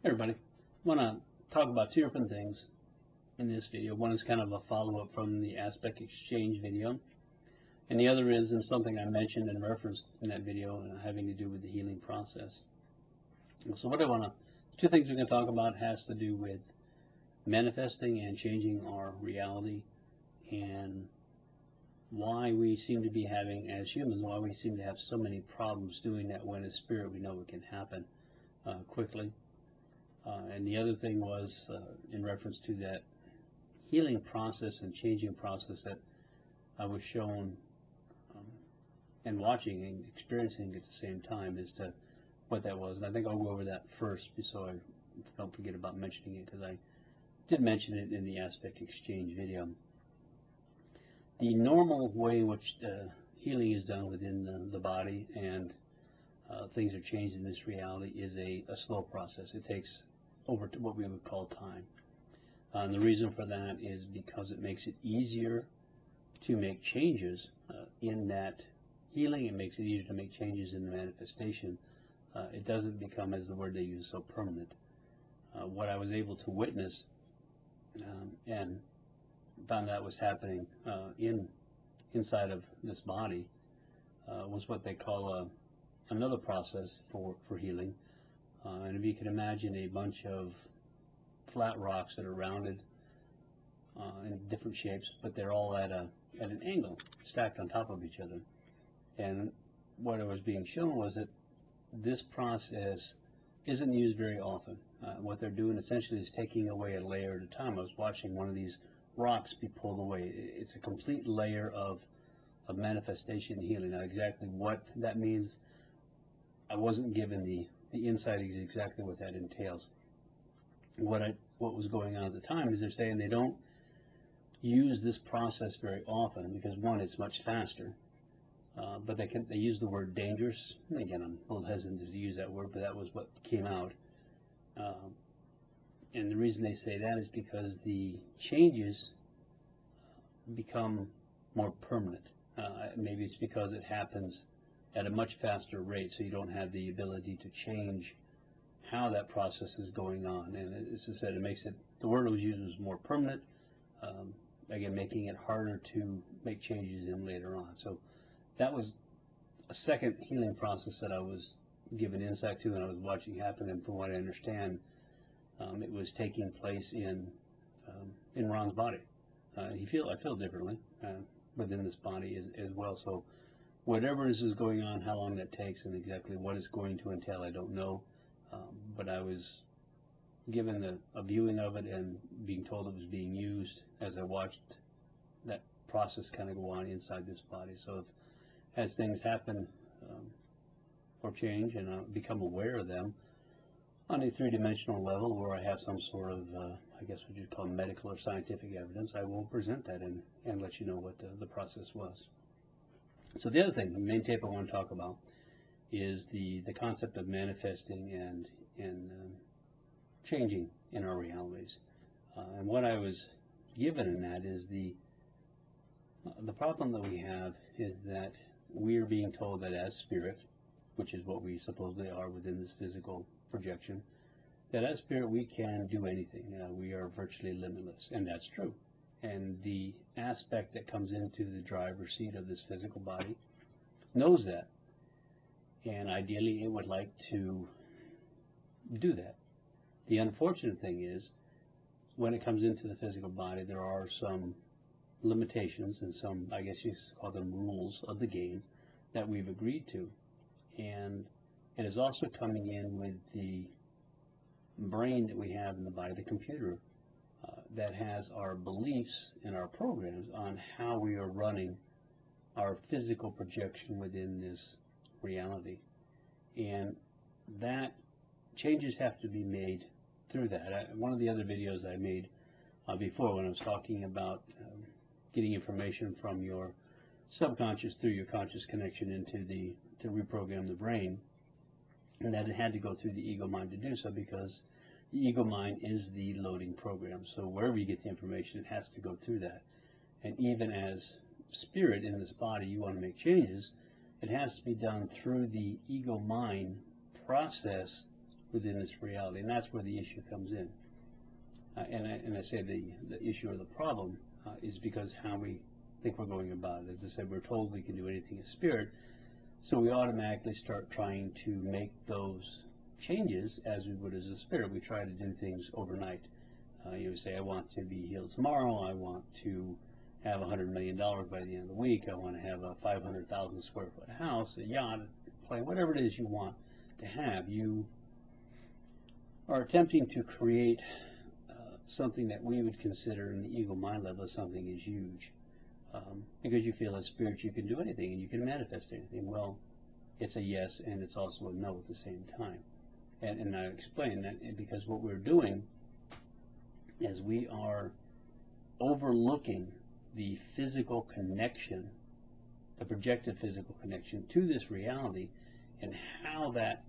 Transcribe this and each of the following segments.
Hey everybody, I want to talk about two different things in this video. One is kind of a follow-up from the aspect exchange video, and the other is in something I mentioned and referenced in that video having to do with the healing process. So two things we're going to talk about has to do with manifesting and changing our reality, and why we seem to be having, as humans, why we seem to have so many problems doing that when as spirit we know it can happen quickly. And the other thing was in reference to that healing process and changing process that I was shown and watching and experiencing at the same time as to what that was. And I think I'll go over that first so I don't forget about mentioning it, because I did mention it in the aspect exchange video. The normal way in which healing is done within the body and things are changed in this reality is a slow process. It takes over to what we would call time. And the reason for that is because it makes it easier to make changes in that healing. It makes it easier to make changes in the manifestation. It doesn't become, as the word they use, so permanent. What I was able to witness and found out was happening inside of this body was what they call another process for healing. And if you can imagine a bunch of flat rocks that are rounded in different shapes, but they're all at an angle, stacked on top of each other. And what I was being shown was that this process isn't used very often. What they're doing essentially is taking away a layer at a time. I was watching one of these rocks be pulled away. It's a complete layer of manifestation and healing. Now, exactly what that means, I wasn't given the insight is exactly what that entails. What was going on at the time is they're saying they don't use this process very often because, one, it's much faster, but they use the word dangerous. And again, I'm a little hesitant to use that word, but that was what came out. And the reason they say that is because the changes become more permanent. Maybe it's because it happens at a much faster rate, so you don't have the ability to change how that process is going on. And as I said, it makes it, the word was used was more permanent, again, making it harder to make changes in later on. So that was a second healing process that I was given insight to and I was watching happen, and from what I understand, it was taking place in Ron's body. I feel differently within this body as well. So whatever is going on, how long that takes, and exactly what it's going to entail, I don't know. But I was given a viewing of it and being told it was being used as I watched that process kind of go on inside this body. So as things happen or change and I become aware of them on a three-dimensional level, where I have some sort of, I guess what you'd call medical or scientific evidence, I will present that and let you know what the process was. So the other thing, the main tape I want to talk about, is the concept of manifesting and changing in our realities. And what I was given in that is the problem that we have is that we are being told that as spirit, which is what we supposedly are within this physical projection, that as spirit we can do anything. We are virtually limitless, and that's true. And the aspect that comes into the driver's seat of this physical body knows that, and ideally it would like to do that. The unfortunate thing is, when it comes into the physical body, there are some limitations and some, I guess you call them, rules of the game that we've agreed to. And it is also coming in with the brain that we have in the body, the computer, that has our beliefs and our programs on how we are running our physical projection within this reality. And that changes have to be made through that. One of the other videos I made before, when I was talking about getting information from your subconscious through your conscious connection to reprogram the brain, and that it had to go through the ego mind to do so, because the ego mind is the loading program. So wherever you get the information, it has to go through that. And even as spirit in this body, you want to make changes, it has to be done through the ego mind process within this reality, and that's where the issue comes in. And I say the issue or the problem is because how we think we're going about it. As I said, we're told we can do anything as spirit, so we automatically start trying to make those changes as we would as a spirit. We try to do things overnight. You say, I want to be healed tomorrow, I want to have $100 million by the end of the week, I want to have a 500,000 square foot house, a yacht, a plane, whatever it is you want to have. You are attempting to create something that we would consider in the ego mind level as something is huge. Because you feel as spirit you can do anything and you can manifest anything. Well, it's a yes and it's also a no at the same time. And I explain that because what we're doing is we are overlooking the physical connection, the projected physical connection to this reality, and how that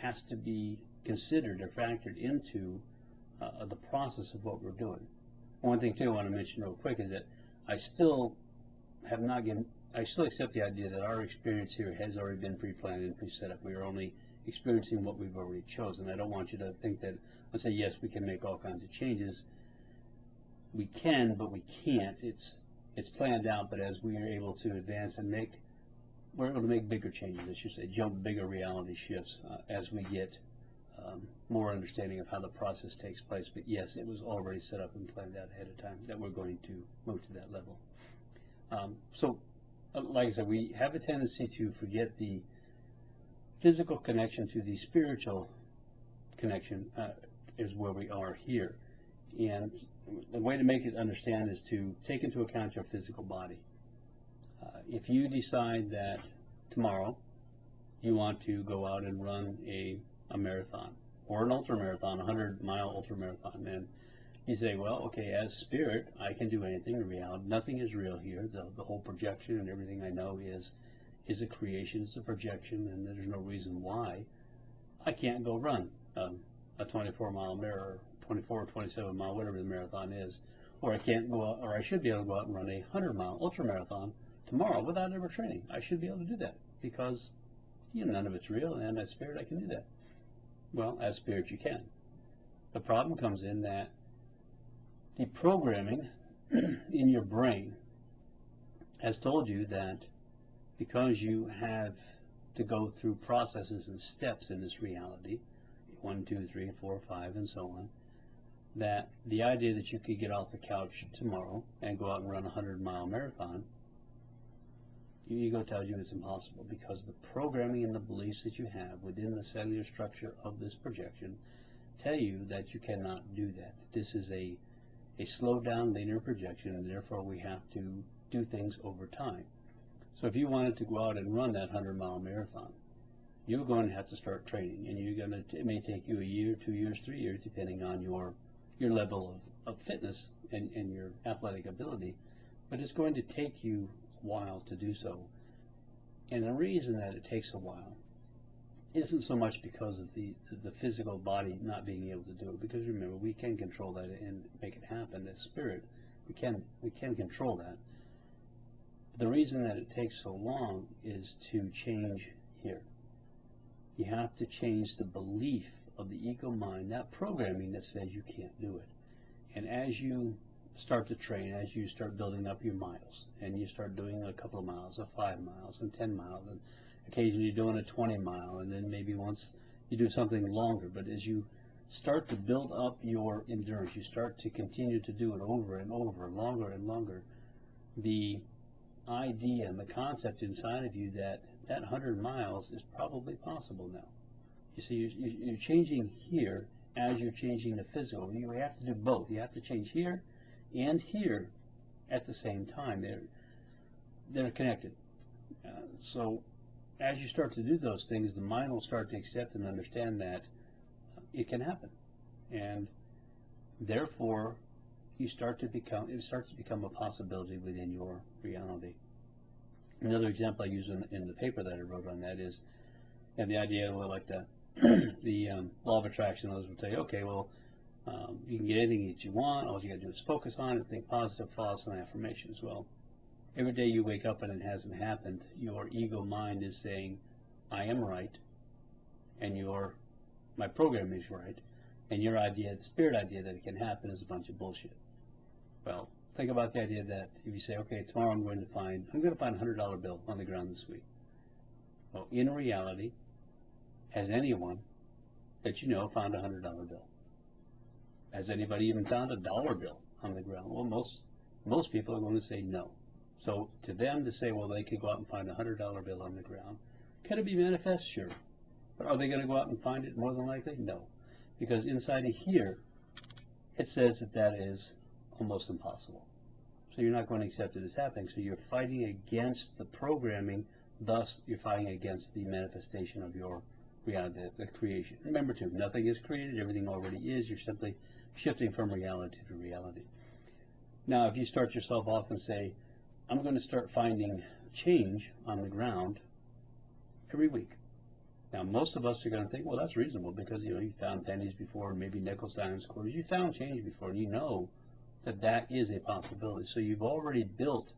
has to be considered or factored into the process of what we're doing. One thing too I want to mention real quick is that I still accept the idea that our experience here has already been pre-planned and pre-set up. We are only experiencing what we've already chosen. I don't want you to think that, let's say, yes, we can make all kinds of changes. We can, but we can't. It's planned out, but as we are able to advance and we're able to make bigger changes, I should say, jump bigger reality shifts as we get more understanding of how the process takes place. But yes, it was already set up and planned out ahead of time that we're going to move to that level. Like I said, we have a tendency to forget the physical connection to the spiritual connection is where we are here. And the way to make it understand is to take into account your physical body. If you decide that tomorrow you want to go out and run a marathon or an ultra marathon, 100-mile ultra marathon, and you say, well, okay, as spirit, I can do anything in reality. Nothing is real here. The whole projection and everything I know is a creation, it's a projection, and there's no reason why I can't go run a 24-mile marathon, 24 or 27 mile, whatever the marathon is, or I can't go out, or I should be able to go out and run a 100-mile ultra marathon tomorrow without ever training. I should be able to do that because none of it's real, and as spirit I can do that. Well, as spirit you can. The problem comes in that the programming in your brain has told you that because you have to go through processes and steps in this reality, 1, 2, 3, 4, 5, and so on, that the idea that you could get off the couch tomorrow and go out and run a 100-mile marathon, your ego tells you it's impossible because the programming and the beliefs that you have within the cellular structure of this projection tell you that you cannot do that. This is a slowed down linear projection, and therefore we have to do things over time. So if you wanted to go out and run that 100-mile marathon, you're going to have to start training, and it may take you a year, 2 years, 3 years, depending on your level of fitness and your athletic ability, but it's going to take you a while to do so. And the reason that it takes a while isn't so much because of the physical body not being able to do it, because remember, we can control that and make it happen as spirit. We can control that. The reason that it takes so long is to change here. You have to change the belief of the ego mind, that programming that says you can't do it. And as you start to train, as you start building up your miles, and you start doing a couple of miles, or 5 miles, and 10 miles, and occasionally you're doing a 20-mile, and then maybe once you do something longer. But as you start to build up your endurance, you start to continue to do it over and over, longer and longer, the idea and the concept inside of you that 100 miles is probably possible now. You see, you're changing here as you're changing the physical. You have to do both. You have to change here and here at the same time. They're connected. So as you start to do those things, the mind will start to accept and understand that it can happen, and therefore it starts to become a possibility within your reality. Another example I use in the paper that I wrote on that is, and the idea, well, like the law of attraction, others will tell you, okay, well, you can get anything that you want. All you got to do is focus on it, think positive thoughts and affirmations. Well, every day you wake up and it hasn't happened, your ego mind is saying, I am right, and your my programming is right, and your idea, the spirit idea that it can happen is a bunch of bullshit. Well, think about the idea that if you say, okay, tomorrow I'm going to find a $100 bill on the ground this week. Well, in reality, has anyone that you know found a $100 bill? Has anybody even found a dollar bill on the ground? Well, most people are going to say no. So to them to say, well, they could go out and find a $100 bill on the ground, can it be manifest? Sure. But are they going to go out and find it more than likely? No. Because inside of here, it says that that is almost impossible. So you're not going to accept it as happening. So you're fighting against the programming, thus you're fighting against the manifestation of your reality, the creation. Remember too, nothing is created, everything already is. You're simply shifting from reality to reality. Now, if you start yourself off and say, I'm going to start finding change on the ground every week. Now, most of us are going to think, well, that's reasonable because, you know, you found pennies before, maybe nickels, dimes, quarters. You found change before, and you know that that is a possibility. So you've already built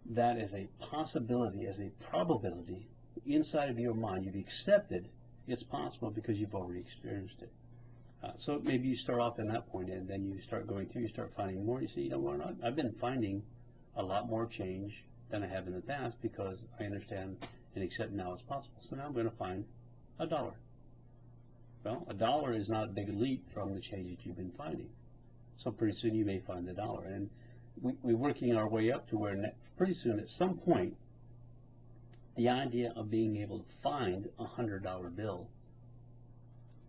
that as a possibility, as a probability inside of your mind. You've accepted it's possible because you've already experienced it. So maybe you start off in that point, and then you start going through, you start finding more. You see, you know what, I've been finding a lot more change than I have in the past because I understand and accept now it's possible. So now I'm going to find a dollar. Well, a dollar is not a big leap from the change that you've been finding. So pretty soon you may find the dollar. And we're working our way up to where pretty soon at some point, the idea of being able to find a $100 bill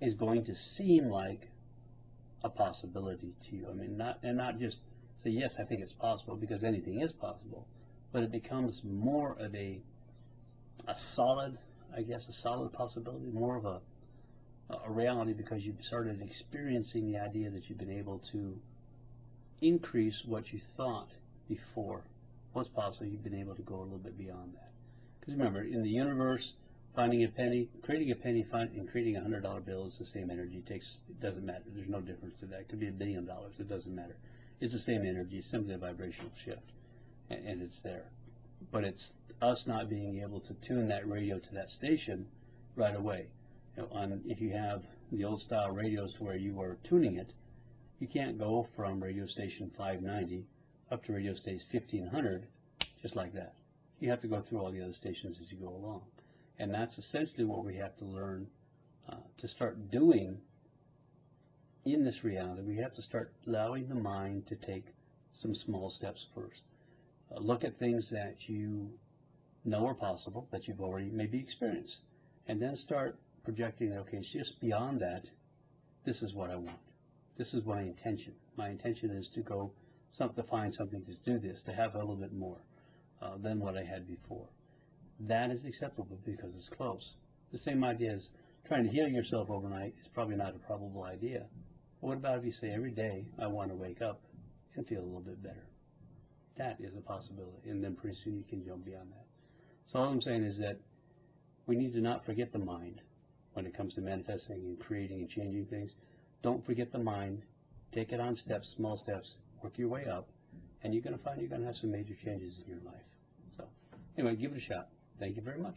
is going to seem like a possibility to you. I mean, not just say, yes, I think it's possible, because anything is possible, but it becomes more of a solid, I guess, a solid possibility, more of a reality, because you've started experiencing the idea that you've been able to increase what you thought before was possible. You've been able to go a little bit beyond that. Because remember, in the universe, finding a penny, creating a penny, and creating a $100 bill is the same energy. It doesn't matter. There's no difference to that. It could be $1 billion. It doesn't matter. It's the same energy. It's simply a vibrational shift, and it's there. But it's us not being able to tune that radio to that station right away. You know, if you have the old style radios where you are tuning it, you can't go from radio station 590 up to radio station 1500 just like that. You have to go through all the other stations as you go along. And that's essentially what we have to learn to start doing in this reality. We have to start allowing the mind to take some small steps first. Look at things that you know are possible, that you've already maybe experienced, and then start projecting, okay, it's just beyond that. This is what I want. This is my intention. My intention is to go to find something to do this, to have a little bit more than what I had before. That is acceptable because it's close. The same idea as trying to heal yourself overnight is probably not a probable idea. But what about if you say every day, I want to wake up and feel a little bit better? That is a possibility, and then pretty soon you can jump beyond that. So all I'm saying is that we need to not forget the mind when it comes to manifesting and creating and changing things. Don't forget the mind. Take it on steps, small steps. Work your way up, and you're going to find you're going to have some major changes in your life. So anyway, give it a shot. Thank you very much.